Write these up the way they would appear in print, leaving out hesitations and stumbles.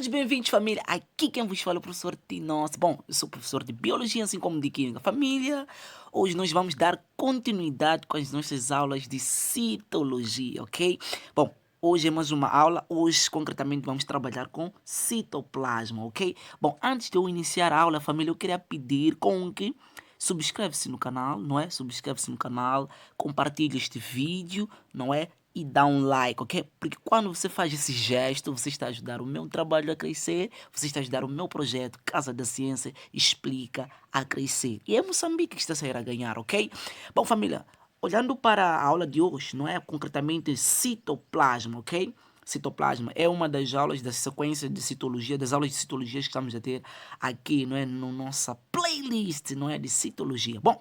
Todos bem-vindos, família. Aqui quem vos fala é o professor Tinosso. Bom, eu sou professor de Biologia, assim como de Química. Família, hoje nós vamos dar continuidade com as nossas aulas de citologia, ok? Bom, hoje é mais uma aula. Hoje, concretamente, vamos trabalhar com citoplasma, ok? Bom, antes de eu iniciar a aula, família, eu queria pedir com que subscreve-se no canal, não é? Subscreve-se no canal, compartilhe este vídeo, não é? E dá um like, ok? Porque quando você faz esse gesto, você está a ajudar o meu trabalho a crescer, você está a ajudar o meu projeto Casa da Ciência Explica a crescer. E é Moçambique que está a sair a ganhar, ok? Bom, família, olhando para a aula de hoje, não é? Concretamente citoplasma, ok? Citoplasma é uma das aulas da sequência de citologia, das aulas de citologia que estamos a ter aqui, não é? No nossa playlist, não é? De citologia. Bom,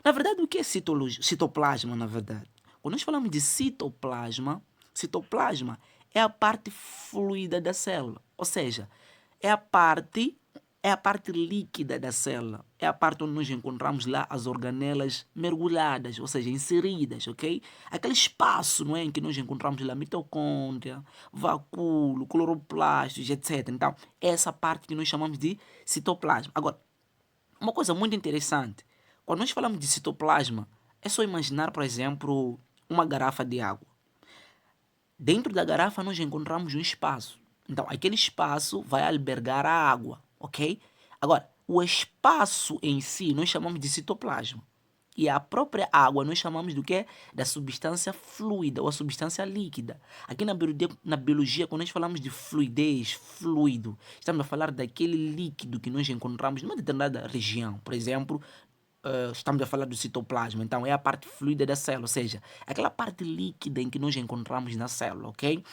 na verdade, o que é citologia? Citoplasma, na verdade? Quando nós falamos de citoplasma, citoplasma é a parte fluida da célula, ou seja, é a parte é a parte líquida da célula, é a parte onde nós encontramos lá as organelas mergulhadas, ou seja, inseridas, ok? Aquele espaço, não é, em que nós encontramos lá mitocôndria, vacúolo, cloroplastos, etc. Então, é essa parte que nós chamamos de citoplasma. Agora, uma coisa muito interessante, quando nós falamos de citoplasma, é só imaginar, por exemplo, uma garrafa de água. Dentro da garrafa nós encontramos um espaço. Então, aquele espaço vai albergar a água, ok? Agora, o espaço em si nós chamamos de citoplasma. E a própria água nós chamamos do quê? Da substância fluida ou a substância líquida. Aqui na biologia, quando nós falamos de fluidez, fluido, estamos a falar daquele líquido que nós encontramos numa determinada região. Por exemplo, estamos a falar do citoplasma, então é a parte fluida da célula, ou seja, aquela parte líquida em que nós encontramos na célula, ok?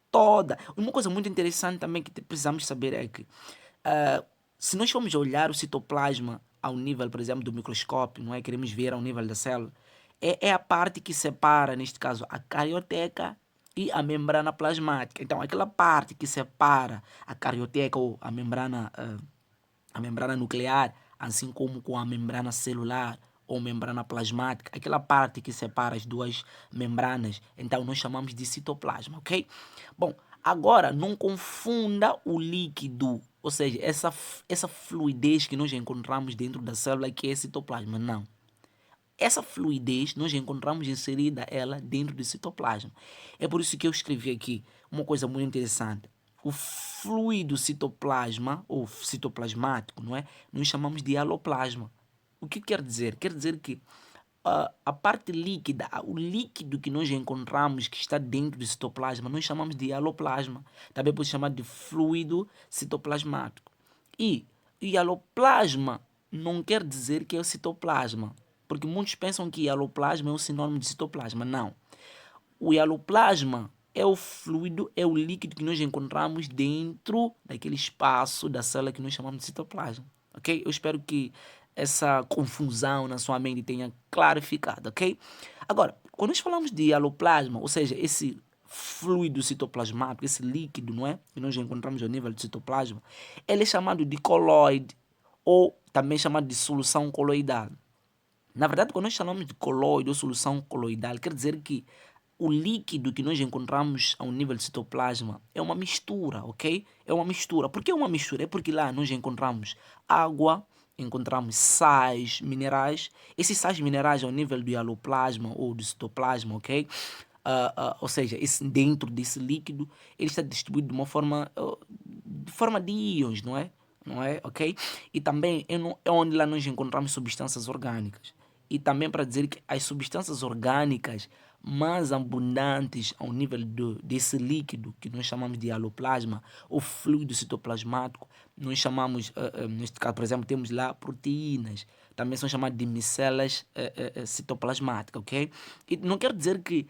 Toda. Uma coisa muito interessante também que precisamos saber é que se nós formos olhar o citoplasma ao nível, por exemplo, do microscópio, não é? Queremos ver ao nível da célula, é a parte que separa, neste caso, a carioteca e a membrana plasmática. Então, aquela parte que separa a carioteca ou a membrana nuclear, assim como com a membrana celular ou membrana plasmática, aquela parte que separa as duas membranas, então nós chamamos de citoplasma, ok? Bom, agora não confunda o líquido, ou seja, essa fluidez que nós encontramos dentro da célula que é citoplasma, não. Essa fluidez nós encontramos inserida ela dentro do citoplasma. É por isso que eu escrevi aqui uma coisa muito interessante. O fluido citoplasma, ou citoplasmático, não é? Nós chamamos de aloplasma. O que quer dizer? Quer dizer que a parte líquida, o líquido que nós encontramos que está dentro do citoplasma, nós chamamos de aloplasma. Também pode chamar de fluido citoplasmático. E aloplasma não quer dizer que é o citoplasma, porque muitos pensam que aloplasma é um sinônimo de citoplasma. Não. O aloplasma é o fluido, é o líquido que nós encontramos dentro daquele espaço da célula que nós chamamos de citoplasma. Ok? Eu espero que essa confusão na sua mente tenha clarificado, ok? Agora, quando nós falamos de aloplasma, ou seja, esse fluido citoplasmático, esse líquido, não é? Que nós encontramos ao nível do citoplasma, ele é chamado de coloide ou também chamado de solução coloidal. Na verdade, quando nós falamos de coloide ou solução coloidal, quer dizer que o líquido que nós encontramos ao nível do citoplasma é uma mistura, ok? É uma mistura. Por que é uma mistura? É porque lá nós encontramos água, encontramos sais minerais. Esses sais minerais ao nível do aloplasma ou do citoplasma, ok? Ou seja, dentro desse líquido, ele está distribuído de uma forma, de forma de íons, não é? Não é? Ok? E também é onde lá nós encontramos substâncias orgânicas. E também para dizer que as substâncias orgânicas mais abundantes ao nível desse líquido que nós chamamos de aloplasma ou fluido citoplasmático, nós chamamos, neste caso, por exemplo, temos lá proteínas, também são chamadas de micelas citoplasmáticas, ok? E não quer dizer que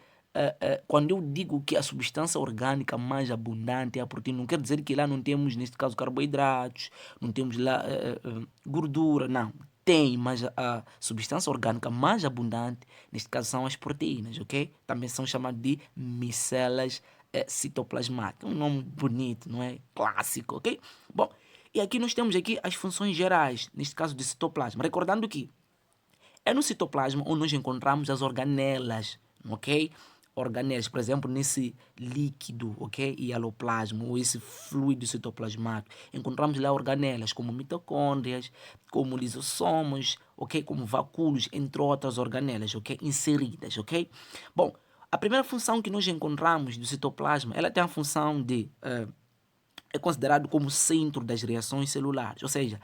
quando eu digo que a substância orgânica mais abundante é a proteína, não quer dizer que lá não temos, neste caso, carboidratos, não temos lá gordura, não. Tem, mas a substância orgânica mais abundante, neste caso, são as proteínas, ok? Também são chamadas de micelas citoplasmáticas. Um nome bonito, não é? Clássico, ok? Bom, e aqui nós temos aqui as funções gerais, neste caso do citoplasma. Recordando que é no citoplasma onde nós encontramos as organelas, ok? organelas, por exemplo, nesse líquido, ok? Hialoplasma, ou esse fluido citoplasmático. Encontramos lá organelas como mitocôndrias, como lisossomos, ok? Como vacúolos, entre outras organelas, ok? Inseridas, ok? Bom, a primeira função que nós encontramos do citoplasma, ela tem a função de é considerado como centro das reações celulares, ou seja,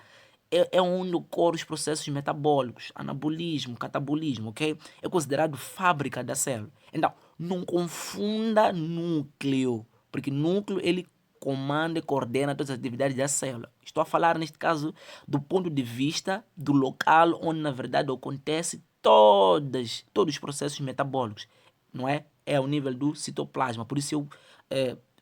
é onde ocorrem os processos metabólicos, anabolismo, catabolismo, ok? É considerado fábrica da célula. Então, não confunda núcleo, porque núcleo ele comanda e coordena todas as atividades da célula. Estou a falar, neste caso, do ponto de vista do local onde, na verdade, acontece todos os processos metabólicos, não é? É ao nível do citoplasma. Por isso eu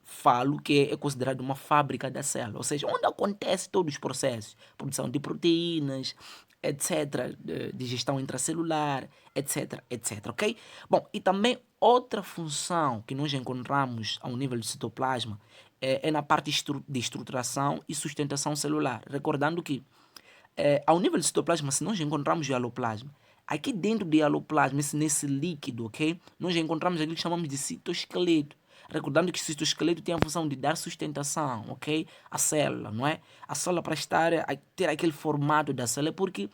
falo que é considerado uma fábrica da célula, ou seja, onde acontece todos os processos, produção de proteínas, etc., digestão intracelular, etc., etc., ok? Bom, e também outra função que nós encontramos ao nível do citoplasma é na parte de estruturação e sustentação celular, recordando que ao nível do citoplasma, se nós encontramos o hialoplasma, aqui dentro do hialoplasma, nesse líquido, ok? Nós encontramos aquilo que chamamos de citoesqueleto. Recordando que o citoesqueleto tem a função de dar sustentação, ok? À célula, não é? A célula para ter aquele formato da célula, porque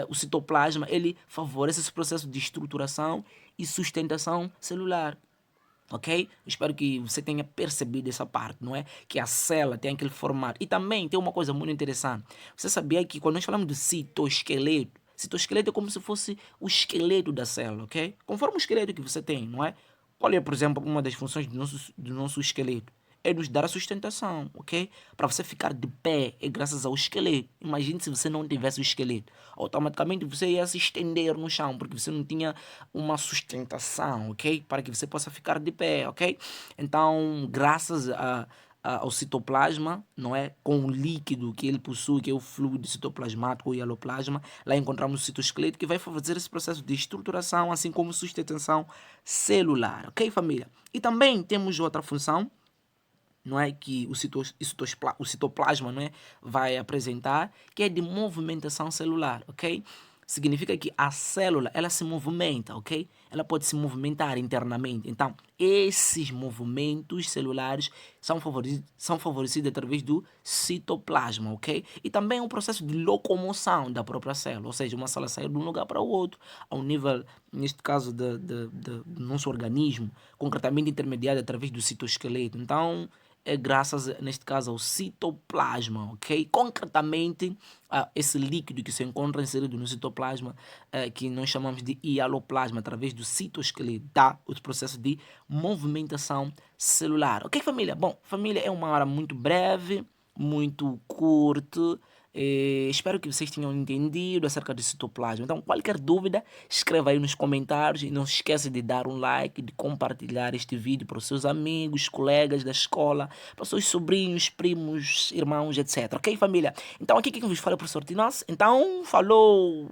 o citoplasma, ele favorece esse processo de estruturação e sustentação celular. Ok? Espero que você tenha percebido essa parte, não é? Que a célula tem aquele formato. E também tem uma coisa muito interessante. Você sabia que quando nós falamos de citoesqueleto é como se fosse o esqueleto da célula, ok? Conforme o esqueleto que você tem, não é? Qual é, por exemplo, uma das funções do nosso esqueleto? É nos dar a sustentação, ok? Para você ficar de pé é graças ao esqueleto. Imagine se você não tivesse o esqueleto. Automaticamente você ia se estender no chão, porque você não tinha uma sustentação, ok? Para que você possa ficar de pé, ok? Então, graças ao citoplasma, não é? Com o líquido que ele possui, que é o fluido citoplasmático ou hialoplasma, lá encontramos o citoesqueleto que vai favorecer esse processo de estruturação, assim como sustentação celular, ok, família? E também temos outra função, não é, que o citoplasma, não é, vai apresentar, que é de movimentação celular, ok? Significa que a célula, ela se movimenta, ok? Ela pode se movimentar internamente. Então, esses movimentos celulares são favorecidos através do citoplasma, ok? E também o processo de locomoção da própria célula, ou seja, uma célula sai de um lugar para o outro, ao nível, neste caso, do nosso organismo, concretamente intermediado através do citoesqueleto. Então, é graças, neste caso, ao citoplasma, ok? Concretamente, esse líquido que se encontra inserido no citoplasma, que nós chamamos de hialoplasma, através do citoesqueleto, tá? O processo de movimentação celular. Ok, família? Bom, família, é uma hora muito breve, muito curta. Espero que vocês tenham entendido acerca do citoplasma. Então, qualquer dúvida, escreva aí nos comentários e não se esqueça de dar um like, de compartilhar este vídeo para os seus amigos, colegas da escola, para os seus sobrinhos, primos, irmãos, etc. Ok, família? Então, aqui quem vos fala é o professor Tinas. Então, falou!